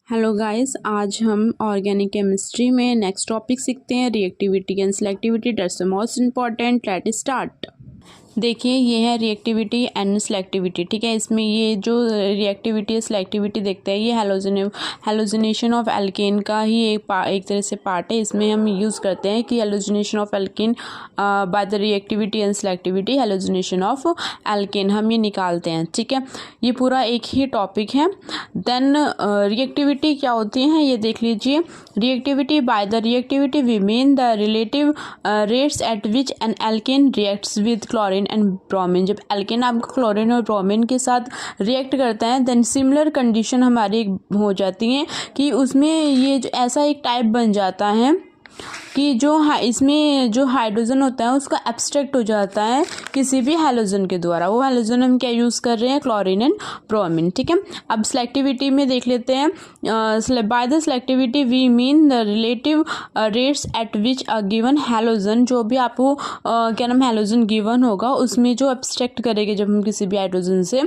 Hello guys, आज हम organic chemistry में नेक्स्ट टॉपिक सीखते हैं reactivity and selectivity. That's the most important. Let start. देखिए, ये है रिएक्टिविटी एंड सेलेक्टिविटी। ठीक है, इसमें ये जो रिएक्टिविटी है सेलेक्टिविटी देखते हैं, ये हेलोजिनेशन ऑफ एल्केन का ही एक तरह से पार्ट है। इसमें हम यूज़ करते हैं कि halogenation of alkane by the reactivity and selectivity, halogenation of alkane हम ये निकालते हैं। ठीक है, ये पूरा एक ही टॉपिक है। देन रिएक्टिविटी क्या होती है ये देख लीजिए। Reactivity, by the reactivity we mean the relative rates at which an alkane reacts with chlorine and bromine. जब एल्केन आपका क्लोरीन और ब्रोमीन के साथ रिएक्ट करता है, देन सिमिलर कंडीशन हमारी हो जाती है कि उसमें ये जो ऐसा एक टाइप बन जाता है कि इसमें जो हाइड्रोजन होता है उसका एब्स्ट्रैक्ट हो जाता है किसी भी हैलोजन के द्वारा। वो हैलोजन हम क्या यूज़ कर रहे हैं, क्लोरीन एंड ब्रोमीन। ठीक है, अब सेलेक्टिविटी में देख लेते हैं। By the selectivity we mean the relative rates at which a given halogen, जो भी आपको क्या नाम हैलोजन गिवन होगा उसमें जो एब्स्ट्रैक्ट करेंगे जब हम किसी भी हाइड्रोजन से,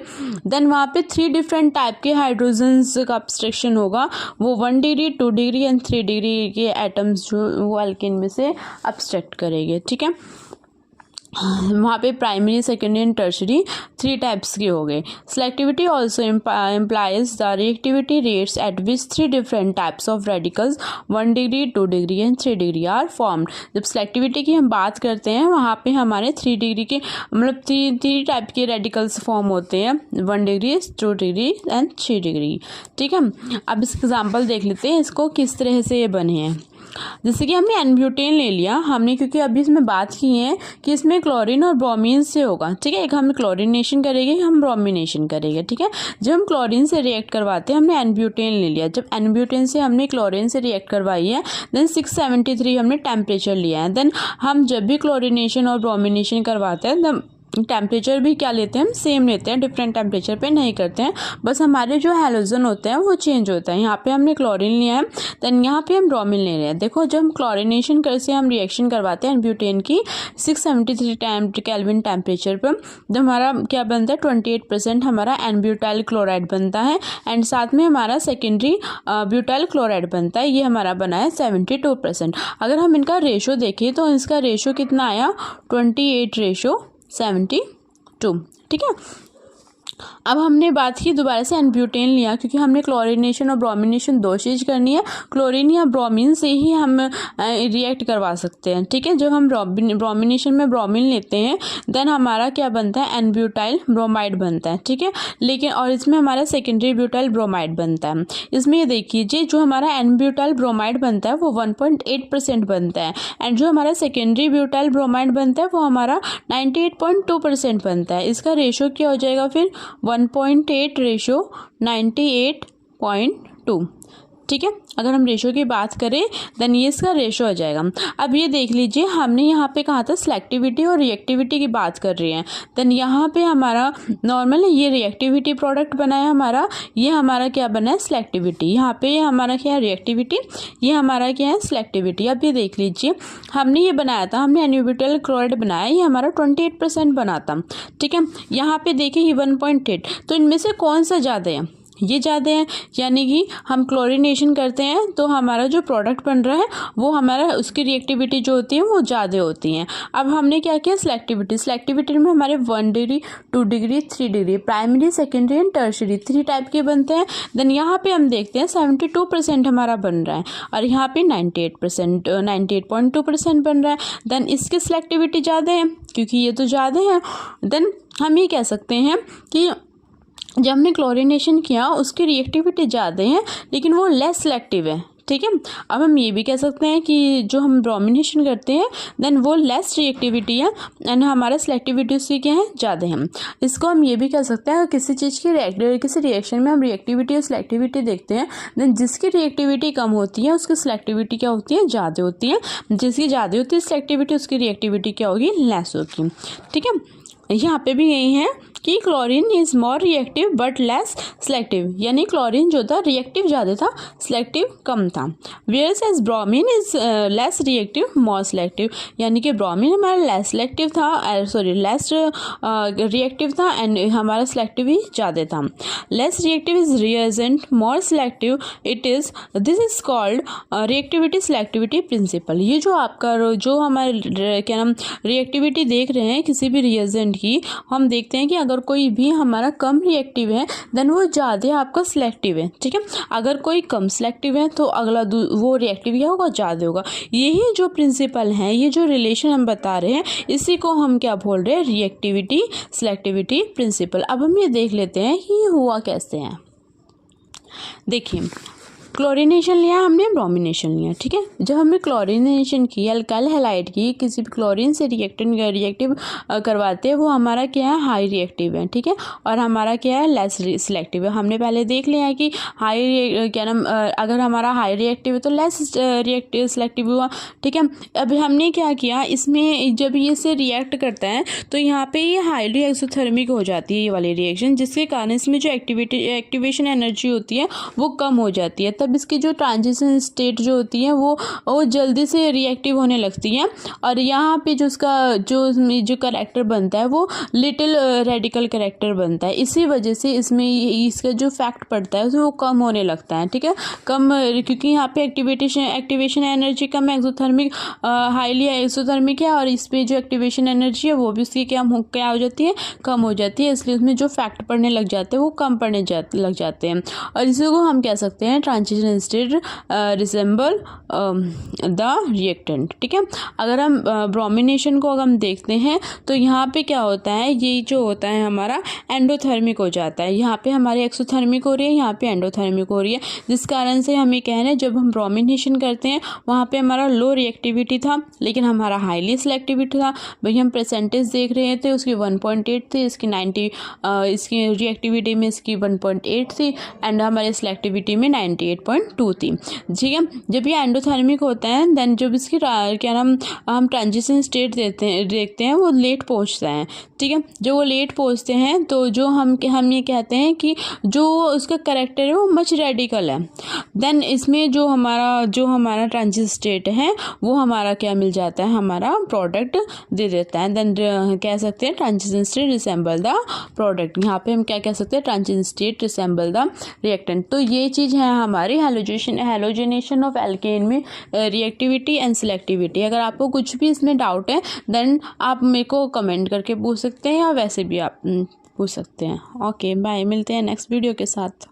देन वहाँ पे 3 डिफरेंट टाइप के हाइड्रोजन्स का एब्स्ट्रैक्शन होगा। वो 1 डिग्री 2 डिग्री एंड 3 डिग्री के एटम्स जो वो एल्केन में से एब्स्ट्रैक्ट करेंगे। ठीक है, वहाँ पे primary, secondary and tertiary 3 types के हो गए। Selectivity also implies the reactivity rates at which 3 different types of radicals 1 degree 2 degree and 3 degree are formed. जब सेलेक्टिविटी की हम बात करते हैं वहाँ पे हमारे 3 डिग्री के मतलब 3 टाइप के रेडिकल्स फॉर्म होते हैं, 1 डिग्री 2 डिग्री एंड 3 डिग्री। ठीक है, अब इस एग्जाम्पल देख लेते हैं इसको किस तरह से ये बने हैं। जैसे कि हमने एन-ब्यूटेन ले लिया हमने, क्योंकि अभी इसमें बात की है कि इसमें क्लोरीन और ब्रोमीन से होगा। ठीक है, एक हम क्लोरीनेशन करेंगे, हम ब्रोमिनेशन करेंगे। ठीक है, जब हम क्लोरीन से रिएक्ट करवाते हैं, हमने एन-ब्यूटेन ले लिया। जब एन-ब्यूटेन से हमने क्लोरीन से रिएक्ट करवाई है, देन 673 हमने टेम्परेचर लिया है। देन हम जब भी क्लोरीनेशन और ब्रोमिनेशन करवाते हैं टेम्परेचर भी क्या लेते हैं, हम सेम लेते हैं, डिफरेंट टेम्परेचर पे नहीं करते हैं। बस हमारे जो हैलोजन होते हैं वो चेंज होता है। यहाँ पे हमने क्लोरीन लिया है, देन यहाँ पे हम ब्रोमीन ले रहे हैं। देखो, जब हम क्लोरीनेशन से हम रिएक्शन करवाते हैं ब्यूटेन की 673 केल्विन टेम्परेचर पर, जब हमारा क्या बनता है 28% हमारा एन-ब्यूटाइल क्लोराइड बनता है एंड साथ में हमारा सेकेंडरी ब्यूटाइल क्लोराइड बनता है। ये हमारा बना है 72%। अगर हम इनका रेशो देखें तो इसका रेशो कितना आया, 28:72। ठीक है, अब हमने बात की दोबारा से एन-ब्यूटेन लिया, क्योंकि हमने क्लोरीनेशन और ब्रोमिनेशन 2 चीज़ करनी है। क्लोरीन या ब्रोमीन से ही हम रिएक्ट करवा सकते हैं। ठीक है, जब हम ब्रोमिनेशन में ब्रोमीन लेते हैं देन हमारा क्या बनता है, एन-ब्यूटाइल ब्रोमाइड बनता है। ठीक है, लेकिन और इसमें हमारा सेकेंडरी ब्यूटाइल ब्रोमाइड बनता है। इसमें ये देखिए, जो हमारा एन-ब्यूटाइल ब्रोमाइड बनता है वो 1.8% बनता है एंड जो हमारा सेकेंडरी ब्यूटाइल ब्रोमाइड बनता है वो हमारा 98.2% बनता है। इसका रेशो क्या हो जाएगा फिर, 1.8 रेशो 98.2। ठीक है, अगर हम रेशो की बात करें देन ये इसका रेशो हो जाएगा। अब ये देख लीजिए, हमने यहाँ पे कहा था सेलेक्टिविटी और रिएक्टिविटी की बात कर रहे हैं। देन यहाँ पे हमारा नॉर्मल ये रिएक्टिविटी प्रोडक्ट बना है हमारा, ये हमारा क्या बना है, सेलेक्टिविटी। यहाँ पे हमारा क्या है, रिएक्टिविटी, ये हमारा क्या है, सेलेक्टिविटी। अब ये देख लीजिए, हमने ये बनाया था, हमने एन-ब्यूटाइल क्लोराइड बनाया, ये हमारा 28% बना था। ठीक है, यहाँ पे देखिए ये 1.8, तो इनमें से कौन सा ज़्यादा है, ये ज़्यादा है। यानी कि हम क्लोरीनेशन करते हैं तो हमारा जो प्रोडक्ट बन रहा है वो हमारा उसकी रिएक्टिविटी जो होती है वो ज़्यादा होती हैं। अब हमने क्या किया, सेलेक्टिविटी में हमारे 1 degree 2 degree 3 degree primary, secondary and tertiary 3 type के बनते हैं। देन यहाँ पे हम देखते हैं 72% हमारा बन रहा है और यहाँ पे 98.2% बन रहा है। देन इसकी सेलेक्टिविटी ज़्यादा है क्योंकि ये तो ज़्यादा है। देन हम ये कह सकते हैं कि जब हमने क्लोरीनेशन किया उसकी रिएक्टिविटी ज़्यादा है लेकिन वो लेस सेलेक्टिव है। ठीक है, अब हम ये भी कह सकते हैं कि जो हम ब्रोमिनेशन करते हैं देन वो लेस रिएक्टिविटी है एंड हमारा सेलेक्टिविटी उसकी क्या है, ज़्यादा है। इसको हम ये भी कह सकते हैं किसी चीज़ की किसी रिएक्शन में हम रिएक्टिविटी और सेलेक्टिविटी देखते हैं, देन जिसकी रिएक्टिविटी कम होती है उसकी सेलेक्टिविटी क्या होती है, ज़्यादा होती है। जिसकी ज़्यादा होती है सेलेक्टिविटी उसकी रिएक्टिविटी क्या होगी, लेस होगी। ठीक है, यहाँ पे भी यही है कि chlorine is more reactive but less selective, यानी क्लोरीन जो था रिएक्टिव ज़्यादा था, सिलेक्टिव कम था। Whereas as bromine is less reactive more selective, यानी कि ब्रोमीन हमारा लेस सिलेक्टिव था, लेस रिएक्टिव था एंड हमारा सिलेक्टिव ही ज़्यादा था। Less reactive is reagent, more selective it is, this is called reactivity selectivity principle. ये जो आपका जो हमारे क्या नाम रिएक्टिविटी देख रहे हैं किसी भी रिएजेंट की, हम देखते हैं कि अगर कोई भी हमारा कम रिएक्टिव है देन वो ज़्यादा आपका सिलेक्टिव है, ठीक है। अगर कोई कम सिलेक्टिव है तो अगला वो रिएक्टिव क्या होगा, ज़्यादा होगा। यही जो प्रिंसिपल है, ये जो रिलेशन हम बता रहे हैं, इसी को हम क्या बोल रहे हैं, रिएक्टिविटी सिलेक्टिविटी प्रिंसिपल। अब हम ये देख लेते हैं कि ये हुआ कैसे है। देखिए, क्लोरीनेशन लिया हमने, ब्रोमिनेशन लिया, ठीक है। जब हमने क्लोरीनेशन की, अल्काइल हैलाइड की, किसी भी क्लोरीन से रिएक्टिव करवाते हैं, वो हमारा क्या है, हाई रिएक्टिव है, ठीक है, और हमारा क्या है, लेस सिलेक्टिव है। हमने पहले देख लिया है कि हाई क्या नाम अगर हमारा हाई रिएक्टिव है तो लेस रिएक्टिव सिलेक्टिव हुआ, ठीक है। अब हमने क्या किया, इसमें जब ये से रिएक्ट करता है तो यहाँ पे ये हाईली एक्सोथर्मिक हो जाती है ये वाली रिएक्शन, जिसके कारण इसमें जो एक्टिवेशन एनर्जी होती है वो कम हो जाती है। तब इसकी जो ट्रांजिशन स्टेट जो होती है वो जल्दी से रिएक्टिव होने लगती है, और यहाँ पे जो उसका जो करैक्टर बनता है वो लिटिल रेडिकल करैक्टर बनता है। इसी वजह से इसमें इसका जो फैक्ट पड़ता है वो कम होने लगता है, ठीक है, कम, क्योंकि यहाँ पे एक्टिवेशन एनर्जी कम है, एक्सोथर्मिक हाईली एक्सोथर्मिक है, और इस पर जो एक्टिवेशन एनर्जी है वो भी उसकी क्या हो जाती है, कम हो जाती है। इसलिए उसमें जो फैक्ट पड़ने लग जाते हैं वो कम पड़ने लग जाते हैं, और इसी को हम कह सकते हैं transition state resemble the reactant, ठीक है। अगर हम ब्रोमिनेशन को अगर हम देखते हैं तो यहाँ पे क्या होता है, ये जो होता है हमारा एंडोथर्मिक हो जाता है। यहाँ पे हमारी एक्सोथर्मिक हो रही है, यहाँ पे एंडोथर्मिक हो रही है, जिस कारण से हमें कह रहे हैं जब हम ब्रोमिनेशन करते हैं वहाँ पे हमारा लो रिएक्टिविटी था लेकिन हमारा हाईली सिलेक्टिविटी था। भाई हम परसेंटेज देख रहे थे, उसकी 1.8 थी, इसकी 90 इसकी रिएक्टिविटी में इसकी 1.8 थी एंड हमारे सिलेक्टिविटी में 98.2 थी, ठीक है। जब ये एंडोथर्मिक होता है देन जब इसकी क्या नाम हम ट्रांजिशन स्टेट देखते हैं वो लेट पहुंचता है, ठीक है। जो वो लेट पहुंचते हैं तो जो हम ये कहते हैं कि जो उसका करैक्टर है वो मच रेडिकल है, देन इसमें जो हमारा ट्रांजिशन स्टेट है वो हमारा क्या मिल जाता है, हमारा प्रोडक्ट दे देता है। देन कह सकते हैं transition state resemble the product. यहाँ पे हम क्या कह सकते हैं, transition state resemble the reactant. तो ये चीज़ है हमारी हैलोजेनेशन ऑफ एल्केन में रिएक्टिविटी एंड सिलेक्टिविटी। अगर आपको कुछ भी इसमें डाउट है देन आप मेरे को कमेंट करके पूछ सकते हैं या वैसे भी आप पूछ सकते हैं। ओके बाय, मिलते हैं नेक्स्ट वीडियो के साथ।